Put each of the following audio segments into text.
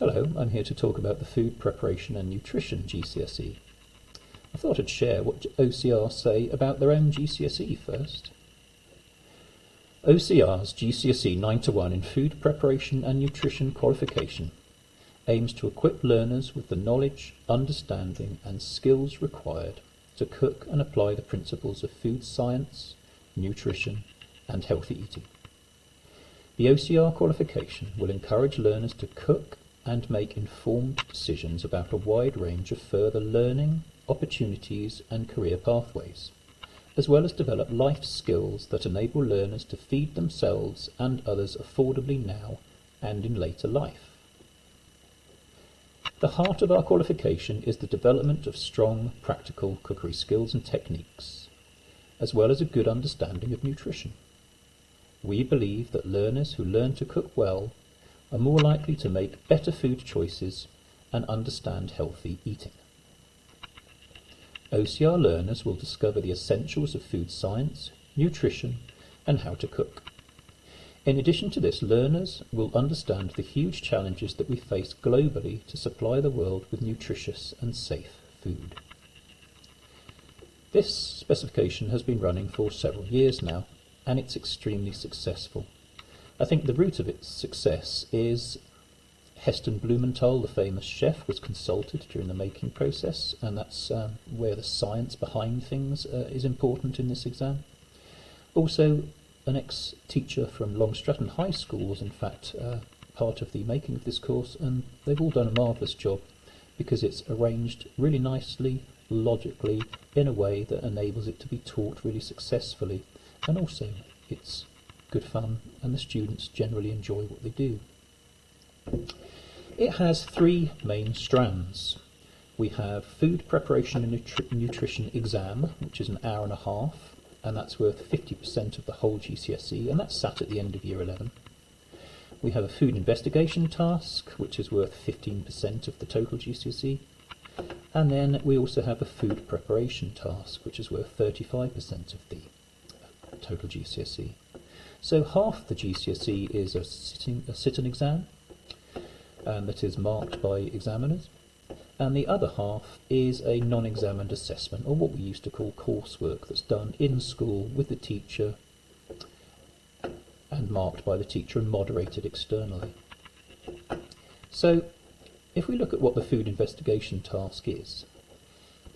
Hello, I'm here to talk about the Food Preparation and Nutrition GCSE. I thought I'd share what OCR say about their own GCSE first. OCR's GCSE 9-1 in Food Preparation and Nutrition qualification aims to equip learners with the knowledge, understanding and skills required to cook and apply the principles of food science, nutrition and healthy eating. The OCR qualification will encourage learners to cook and make informed decisions about a wide range of further learning, opportunities and career pathways, as well as develop life skills that enable learners to feed themselves and others affordably now and in later life. The heart of our qualification is the development of strong practical cookery skills and techniques, as well as a good understanding of nutrition. We believe that learners who learn to cook well are more likely to make better food choices and understand healthy eating. OCR learners will discover the essentials of food science, nutrition and how to cook. In addition to this, learners will understand the huge challenges that we face globally to supply the world with nutritious and safe food. This specification has been running for several years now, and it's extremely successful. I think the root of its success is Heston Blumenthal, the famous chef, was consulted during the making process, and that's where the science behind things is important in this exam. Also, an ex-teacher from Long Stratton High School was in fact part of the making of this course, and they've all done a marvellous job because it's arranged really nicely, logically, in a way that enables it to be taught really successfully, and also it's good fun and the students generally enjoy what they do. It has three main strands. We have Food Preparation and Nutrition exam, which is an hour and a half, and that's worth 50% of the whole GCSE, and that's sat at the end of year 11. We have a Food Investigation task, which is worth 15% of the total GCSE, and then we also have a Food Preparation task, which is worth 35% of the total GCSE. So half the GCSE is a sit-and exam, and that is marked by examiners, and the other half is a non-examined assessment, or what we used to call coursework, that's done in school with the teacher and marked by the teacher and moderated externally. So if we look at what the food investigation task is,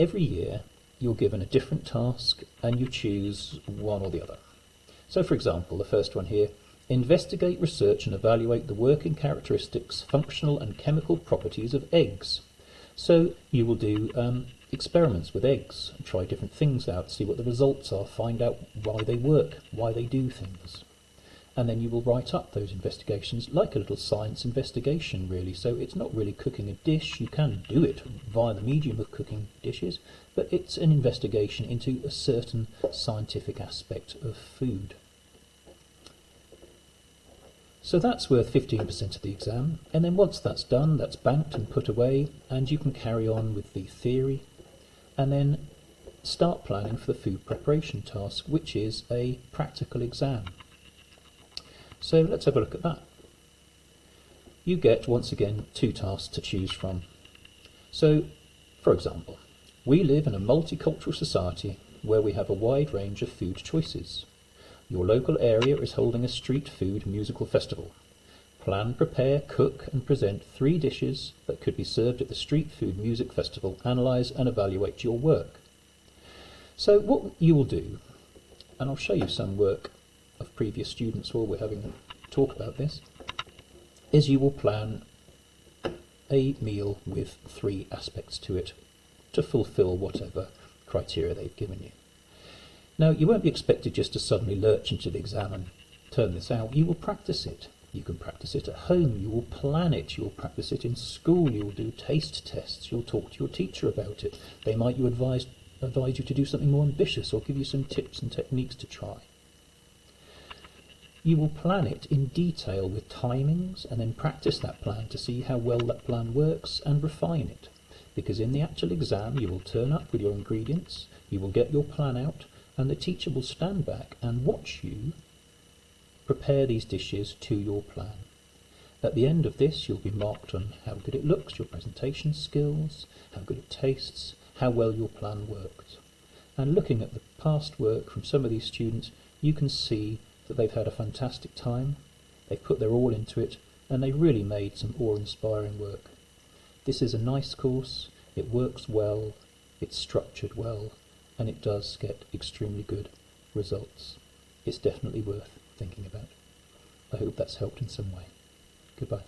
every year you're given a different task and you choose one or the other. So for example, the first one here, investigate, research and evaluate the working characteristics, functional and chemical properties of eggs. So you will do experiments with eggs, and try different things out, see what the results are, find out why they work, why they do things. And then you will write up those investigations like a little science investigation really. So it's not really cooking a dish, you can do it via the medium of cooking dishes, but it's an investigation into a certain scientific aspect of food. So that's worth 15% of the exam, and then once that's done, that's banked and put away, and you can carry on with the theory, and then start planning for the food preparation task, which is a practical exam. So let's have a look at that. You get, once again, two tasks to choose from. So, for example, we live in a multicultural society where we have a wide range of food choices. Your local area is holding a street food musical festival. Plan, prepare, cook and present 3 dishes that could be served at the street food music festival. Analyse and evaluate your work. So what you will do, and I'll show you some work of previous students while we're having a talk about this, is you will plan a meal with 3 aspects to it to fulfil whatever criteria they've given you. Now, you won't be expected just to suddenly lurch into the exam and turn this out. You will practice it. You can practice it at home. You will plan it. You will practice it in school. You will do taste tests. You'll talk to your teacher about it. They might advise you to do something more ambitious or give you some tips and techniques to try. You will plan it in detail with timings and then practice that plan to see how well that plan works and refine it. Because in the actual exam, you will turn up with your ingredients, you will get your plan out, and the teacher will stand back and watch you prepare these dishes to your plan. At the end of this, you'll be marked on how good it looks, your presentation skills, how good it tastes, how well your plan worked. And looking at the past work from some of these students, you can see that they've had a fantastic time, they've put their all into it, and they really made some awe-inspiring work. This is a nice course, it works well, it's structured well, and it does get extremely good results. It's definitely worth thinking about. I hope that's helped in some way. Goodbye.